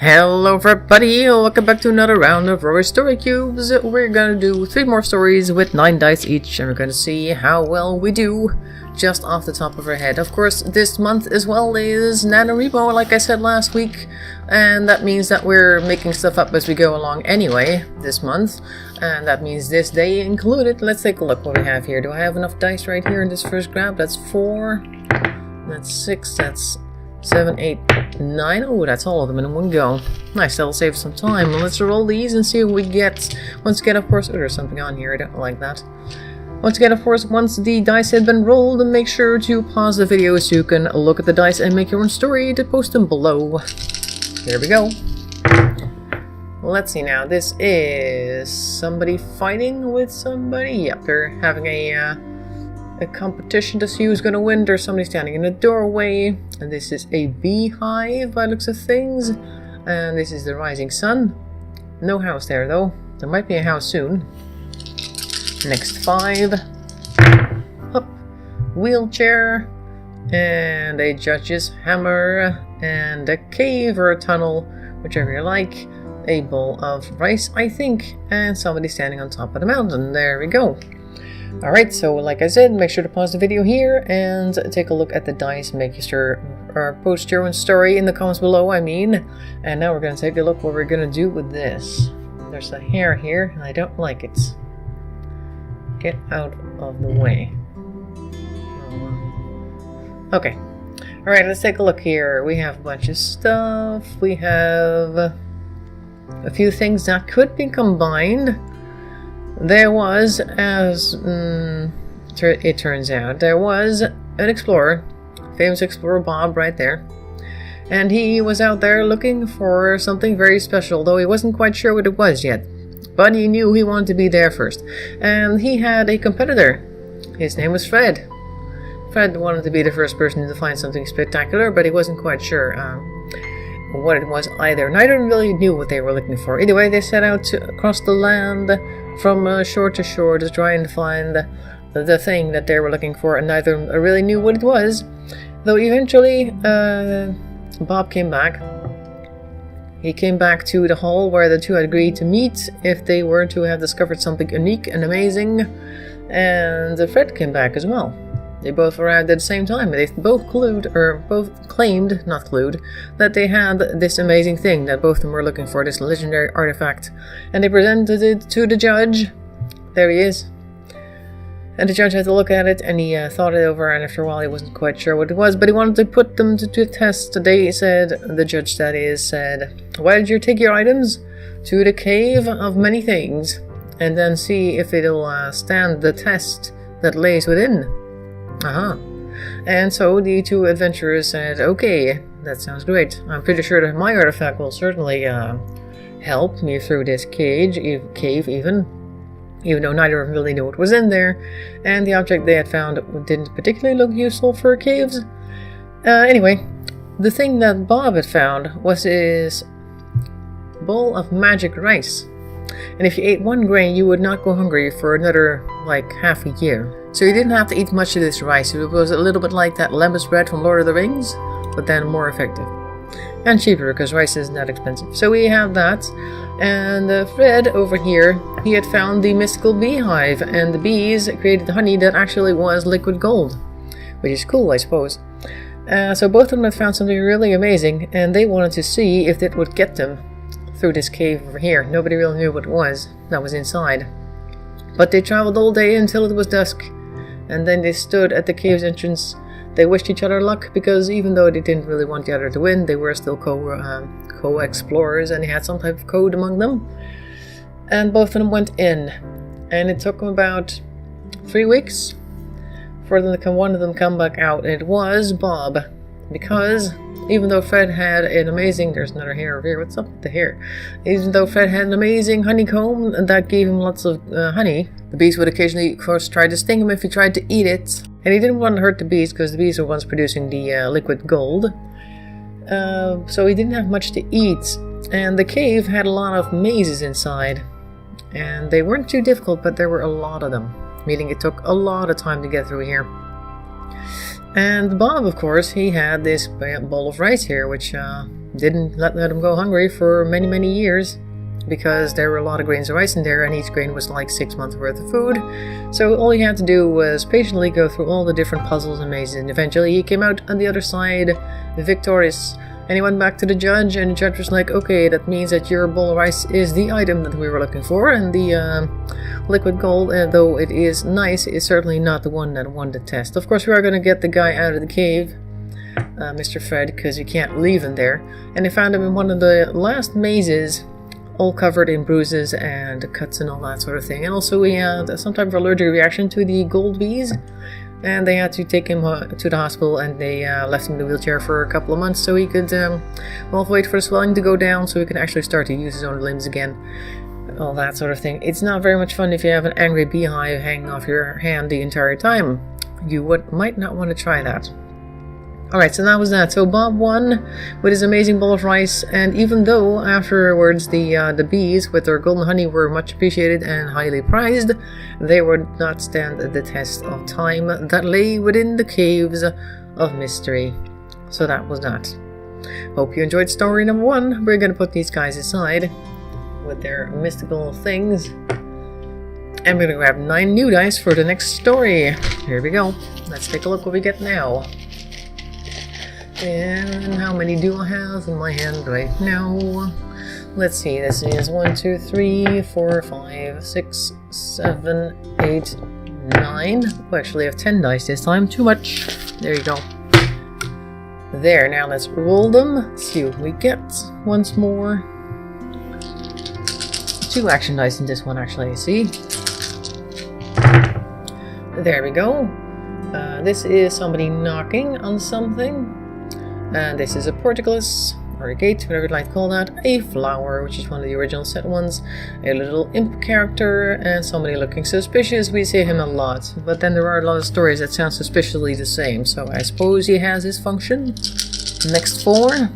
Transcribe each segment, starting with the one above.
Hello everybody, welcome back to another round of Rory Story Cubes. We're gonna do 3 more stories with 9 dice each, and we're gonna see how well we do just off the top of our head. Of course, this month as well is NaNoWriMo, like I said last week, and that means that we're making stuff up as we go along anyway this month, and that means this day included. Let's take a look what we have here. Do I have enough dice right here in this first grab? That's 4, that's 6, that's 7, 8, 9. Oh, that's all of them in one go. Nice, that'll save some time. Let's roll these and see what we get. Once again, of course, there's something on here. I don't like that. Once again, of course, once the dice have been rolled, make sure to pause the video so you can look at the dice and make your own story to post them below. Here we go. Let's see now. This is somebody fighting with somebody. Yep, they're having a competition to see who's going to win. There's somebody standing in the doorway, and this is a beehive by looks of things, and this is the rising sun. No house there though. There might be a house soon. Next 5. Up. Wheelchair, and a judge's hammer, and a cave or a tunnel, whichever you like. A bowl of rice, I think, and somebody standing on top of the mountain. There we go. Alright, so like I said, make sure to pause the video here and take a look at the dice. Make sure post your own story in the comments below, I mean. And now we're going to take a look what we're going to do with this. There's a hair here, and I don't like it. Get out of the way. Okay. Alright, let's take a look here. We have a bunch of stuff. We have a few things that could be combined. There was, as it turns out, there was an explorer, famous explorer Bob right there, and he was out there looking for something very special, though he wasn't quite sure what it was yet, but he knew he wanted to be there first, and he had a competitor. His name was Fred. Fred wanted to be the first person to find something spectacular, but he wasn't quite sure what it was either. Neither really knew what they were looking for. Anyway, they set out across the land from shore to shore to try and find the thing that they were looking for, and neither really knew what it was. Though eventually, Bob came back. He came back to the hall where the two had agreed to meet if they were to have discovered something unique and amazing, and Fred came back as well. They both arrived at the same time. They both claimed, that they had this amazing thing that both of them were looking for, this legendary artifact. And they presented it to the judge. There he is. And the judge had to look at it, and he thought it over, and after a while he wasn't quite sure what it was, but he wanted to put them to the test. They said, the judge that is, said, "Why did you take your items to the cave of many things, and then see if it'll stand the test that lays within?" And so the two adventurers said, "Okay, that sounds great. I'm pretty sure that my artifact will certainly help me through this cave even though neither of them really knew what was in there, and the object they had found didn't particularly look useful for caves." Anyway, the thing that Bob had found was his bowl of magic rice. And if you ate 1 grain, you would not go hungry for another, like, half a year. So you didn't have to eat much of this rice. It was a little bit like that lemon bread from Lord of the Rings, but then more effective. And cheaper, because rice isn't that expensive. So we have that. And Fred, over here, he had found the mystical beehive, and the bees created honey that actually was liquid gold. Which is cool, I suppose. So both of them had found something really amazing, and they wanted to see if it would get them through this cave over here. Nobody really knew what it was that was inside. But they traveled all day until it was dusk, and then they stood at the cave's entrance. They wished each other luck, because even though they didn't really want the other to win, they were still co-explorers, and they had some type of code among them. And both of them went in, and it took them about 3 weeks for one of them come back out, and it was Bob, because even though Fred had an amazing... There's another hair over here. What's up with the hair? Even though Fred had an amazing honeycomb that gave him lots of honey, the bees would occasionally, of course, try to sting him if he tried to eat it. And he didn't want to hurt the bees, because the bees were ones producing the liquid gold. So he didn't have much to eat. And the cave had a lot of mazes inside. And they weren't too difficult, but there were a lot of them. Meaning it took a lot of time to get through here. And Bob, of course, he had this bowl of rice here, which didn't let them go hungry for many, many years, because there were a lot of grains of rice in there, and each grain was like 6 months worth of food. So all he had to do was patiently go through all the different puzzles and mazes, and eventually he came out on the other side victorious. And he went back to the judge, and the judge was like, okay, that means that your bowl of rice is the item that we were looking for, and the liquid gold, though it is nice, is certainly not the one that won the test. Of course, we are going to get the guy out of the cave, Mr. Fred, because you can't leave him there. And they found him in one of the last mazes, all covered in bruises and cuts and all that sort of thing. And also he had some type of allergic reaction to the gold bees, and they had to take him to the hospital, and they left him in the wheelchair for a couple of months so he could wait for the swelling to go down so he could actually start to use his own limbs again, all that sort of thing. It's not very much fun if you have an angry beehive hanging off your hand the entire time. You might not want to try that. Alright, so that was that. So Bob won with his amazing bowl of rice, and even though afterwards the bees with their golden honey were much appreciated and highly prized, they would not stand the test of time that lay within the caves of mystery. So that was that. Hope you enjoyed story number 1. We're going to put these guys aside with their mystical things, and we're going to grab 9 new dice for the next story. Here we go. Let's take a look what we get now. And how many do I have in my hand right now? Let's see, this is 1, 2, 3, 4, 5, 6, 7, 8, 9. We actually have 10 dice this time. Too much. There you go. There, now let's roll them. See what we get once more. 2 action dice in this one, actually. See? There we go. This is somebody knocking on something. And this is a portcullis, or a gate, whatever you'd like to call that. A flower, which is one of the original set ones. A little imp character, and somebody looking suspicious. We see him a lot, but then there are a lot of stories that sound suspiciously the same, so I suppose he has his function. Next 4.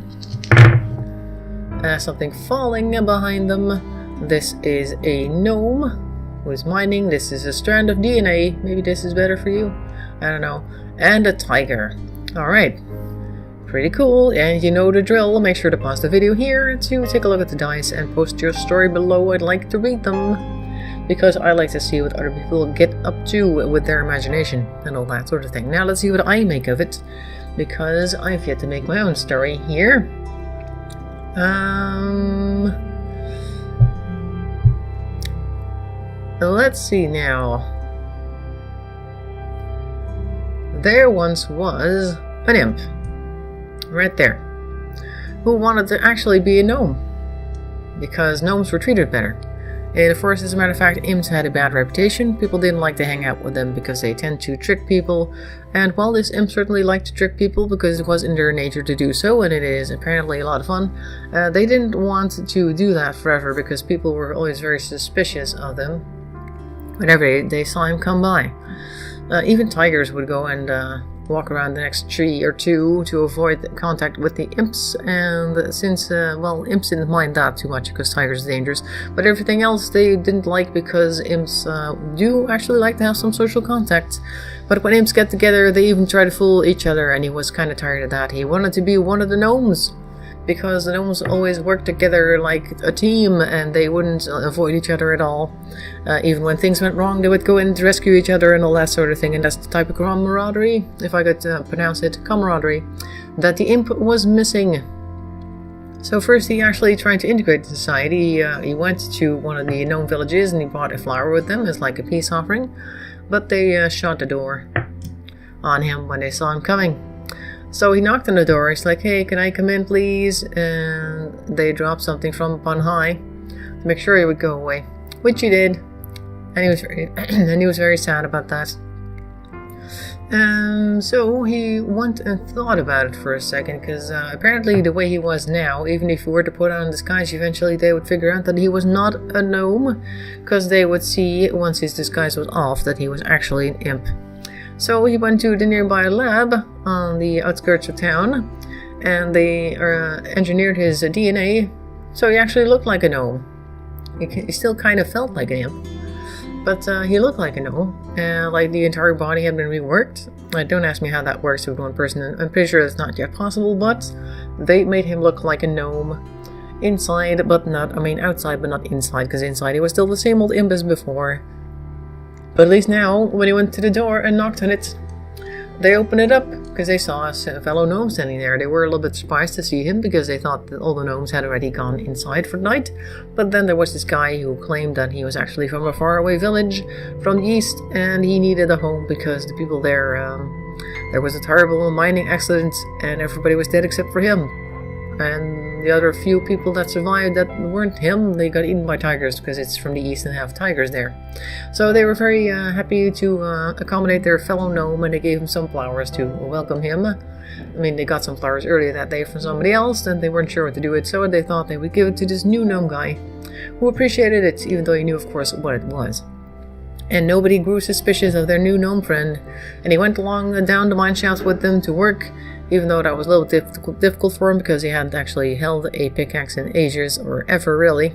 Something falling behind them. This is a gnome who is mining. This is a strand of DNA. Maybe this is better for you. I don't know. And a tiger. Alright. Pretty cool, and you know the drill. Make sure to pause the video here to take a look at the dice and post your story below. I'd like to read them, because I like to see what other people get up to with their imagination and all that sort of thing. Now let's see what I make of it, because I've yet to make my own story here. Let's see now. There once was an imp. Right there, who wanted to actually be a gnome, because gnomes were treated better. In the forest, as a matter of fact, imps had a bad reputation. People didn't like to hang out with them because they tend to trick people, and while this imp certainly liked to trick people because it was in their nature to do so, and it is apparently a lot of fun, they didn't want to do that forever because people were always very suspicious of them whenever they saw him come by. Even tigers would go and walk around the next tree or two to avoid contact with the imps, and since, imps didn't mind that too much because tigers are dangerous, but everything else they didn't like because imps do actually like to have some social contact. But when imps get together, they even try to fool each other, and he was kind of tired of that. He wanted to be one of the gnomes, because the gnomes always worked together like a team, and they wouldn't avoid each other at all. Even when things went wrong, they would go in to rescue each other and all that sort of thing, and that's the type of camaraderie, if I could pronounce it, camaraderie, that the imp was missing. So first he actually tried to integrate the society. He went to one of the gnome villages and he brought a flower with them as like a peace offering, but they shut the door on him when they saw him coming. So he knocked on the door. He's like, "Hey, can I come in, please?" And they dropped something from up on high to make sure he would go away, which he did. And he was very sad about that. So he went and thought about it for a second, because apparently the way he was now, even if he were to put on a disguise, eventually they would figure out that he was not a gnome, because they would see once his disguise was off that he was actually an imp. So he went to the nearby lab on the outskirts of town, and they engineered his DNA, so he actually looked like a gnome. He still kind of felt like an imp, But he looked like a gnome, and like the entire body had been reworked. Don't ask me how that works with one person. I'm pretty sure it's not yet possible, but they made him look like a gnome inside, but not, I mean outside, but not inside, because inside he was still the same old imp as before. But at least now, when he went to the door and knocked on it, they opened it up because they saw a fellow gnome standing there. They were a little bit surprised to see him because they thought that all the gnomes had already gone inside for the night. But then there was this guy who claimed that he was actually from a faraway village from the east and he needed a home because the people there was a terrible mining accident and everybody was dead except for him. And the other few people that survived that weren't him, they got eaten by tigers because it's from the east and have tigers there. So they were very happy to accommodate their fellow gnome, and they gave him some flowers to welcome him. I mean, they got some flowers earlier that day from somebody else and they weren't sure what to do with it, so they thought they would give it to this new gnome guy who appreciated it, even though he knew of course what it was. And nobody grew suspicious of their new gnome friend, and he went along down the mine shafts with them to work, even though that was a little difficult for him because he hadn't actually held a pickaxe in ages, or ever really.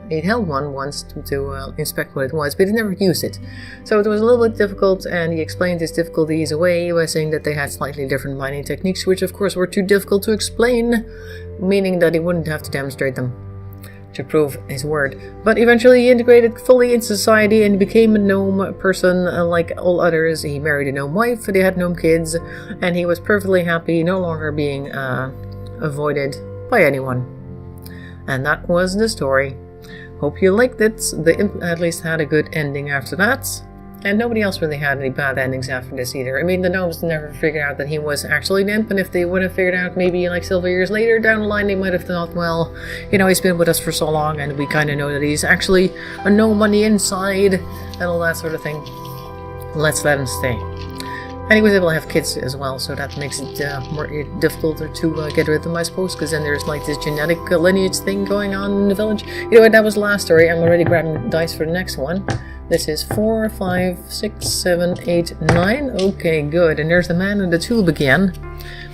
He'd held one once to inspect what it was, but he never used it. So it was a little bit difficult, and he explained his difficulties away by saying that they had slightly different mining techniques, which of course were too difficult to explain, meaning that he wouldn't have to demonstrate them to prove his word. But eventually he integrated fully into society and became a gnome person like all others. He married a gnome wife, they had gnome kids, and he was perfectly happy, no longer being avoided by anyone. And that was the story. Hope you liked it. The imp at least had a good ending after that. And nobody else really had any bad endings after this either. I mean, the gnomes never figured out that he was actually an imp, and if they would have figured out maybe like several years later down the line, they might have thought, well, you know, he's been with us for so long and we kind of know that he's actually a gnome on the inside and all that sort of thing. Let's let him stay. And he was able to have kids as well, so that makes it more difficult to get rid of them, I suppose, because then there's like this genetic lineage thing going on in the village. You know what, that was the last story. I'm already grabbing dice for the next one. This is 4, 5, 6, 7, 8, 9. Okay, good. And there's the man in the tube again.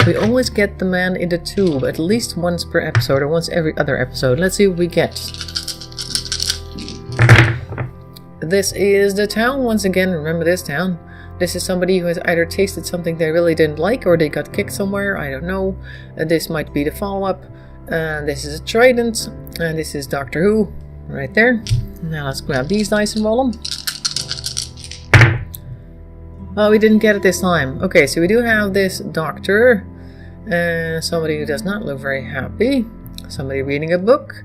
We always get the man in the tube at least once per episode, or once every other episode. Let's see what we get. This is the town once again. Remember this town. This is somebody who has either tasted something they really didn't like, or they got kicked somewhere. I don't know. This might be the follow-up. This is a trident. And this is Doctor Who. Right there. Now let's grab these dice and roll them. Oh, we didn't get it this time. Okay, so we do have this doctor. Somebody who does not look very happy. Somebody reading a book.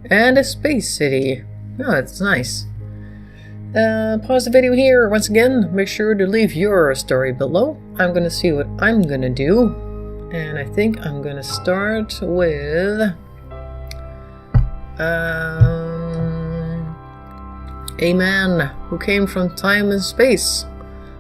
And a space city. Oh, that's nice. Pause the video here. Once again, make sure to leave your story below. I'm going to see what I'm going to do. And I think I'm going to start with... a man who came from time and space,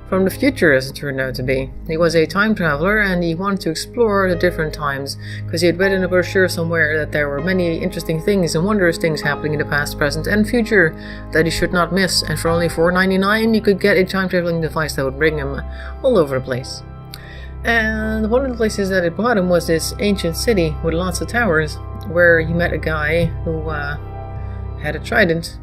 from the future as it turned out to be. He was a time traveler and he wanted to explore the different times because he had read in a brochure somewhere that there were many interesting things and wondrous things happening in the past, present and future that he should not miss, and for only $4.99 you could get a time traveling device that would bring him all over the place. And one of the places that it brought him was this ancient city with lots of towers, where he met a guy who had a trident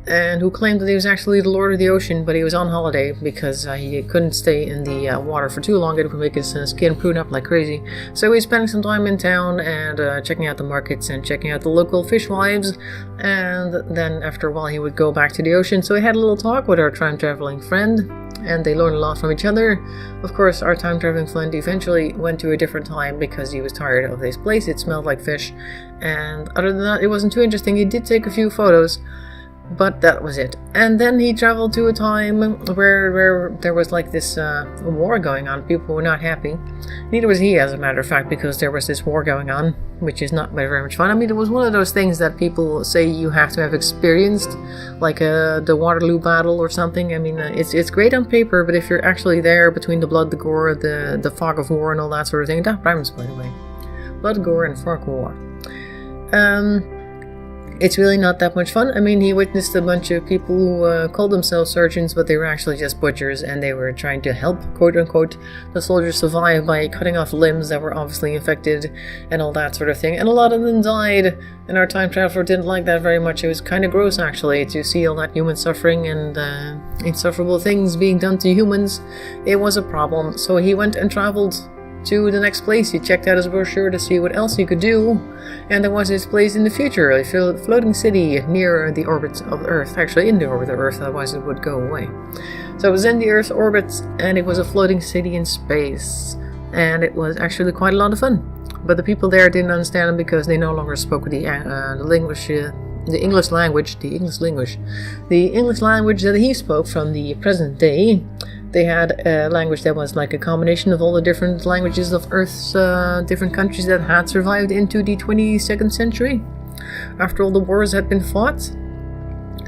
and who claimed that he was actually the Lord of the Ocean, but he was on holiday because he couldn't stay in the water for too long. It would make his skin prune up like crazy. So he was spending some time in town and checking out the markets and checking out the local fishwives, and then after a while he would go back to the ocean. So he had a little talk with our time-traveling friend, and they learned a lot from each other. Of course, our time-traveling friend eventually went to a different time because he was tired of this place. It smelled like fish, and other than that, it wasn't too interesting. He did take a few photos, but that was it. And then he traveled to a time where there was like this war going on. People were not happy. Neither was he, as a matter of fact, because there was this war going on, which is not very much fun. I mean, it was one of those things that people say you have to have experienced, like the Waterloo battle or something. I mean, it's great on paper, but if you're actually there between the blood, the gore, the fog of war and all that sort of thing, that rhymes, by the way. Blood, gore, and fog of war. it's really not that much fun. I mean, he witnessed a bunch of people who called themselves surgeons, but they were actually just butchers, and they were trying to help, quote unquote, the soldiers survive by cutting off limbs that were obviously infected and all that sort of thing. And a lot of them died, and our time traveler didn't like that very much. It was kind of gross, actually, to see all that human suffering and insufferable things being done to humans. It was a problem, so he went and traveled to the next place. He checked out his brochure to see what else he could do, and there was this place in the future, a floating city near the orbit of Earth, actually in the orbit of Earth, otherwise it would go away. So it was in the Earth's orbit, and it was a floating city in space, and it was actually quite a lot of fun. But the people there didn't understand him because they no longer spoke the English language that he spoke from the present day. They had a language that was like a combination of all the different languages of Earth's different countries that had survived into the 22nd century after all the wars had been fought.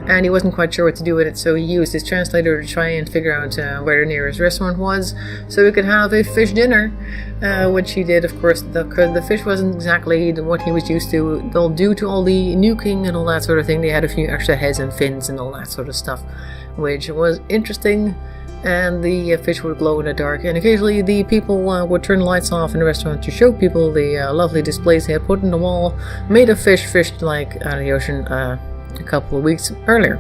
And he wasn't quite sure what to do with it, so he used his translator to try and figure out where the nearest restaurant was so he could have a fish dinner, which he did, of course. The fish wasn't exactly what he was used to, due to all the nuking and all that sort of thing. They had a few extra heads and fins and all that sort of stuff, which was interesting. And the fish would glow in the dark, and occasionally the people would turn the lights off in the restaurant to show people the lovely displays they had put in the wall, made of fish fished like out of the ocean a couple of weeks earlier.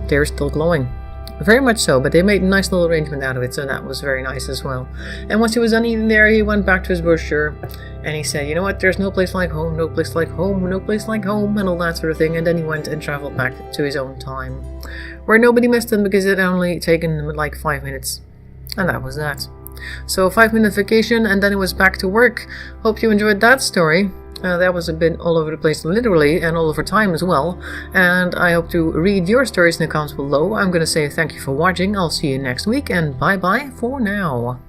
They were still glowing. Very much so, but they made a nice little arrangement out of it, so that was very nice as well. And once he was done eating there, he went back to his brochure, and he said, you know what, there's no place like home, no place like home, no place like home, and all that sort of thing. And then he went and traveled back to his own time, where nobody missed him because it had only taken him like 5 minutes. And that was that. So a 5-minute vacation, and then he was back to work. Hope you enjoyed that story. That was a bit all over the place, literally, and all over time as well. And I hope to read your stories in the comments below. I'm going to say thank you for watching. I'll see you next week, and bye-bye for now.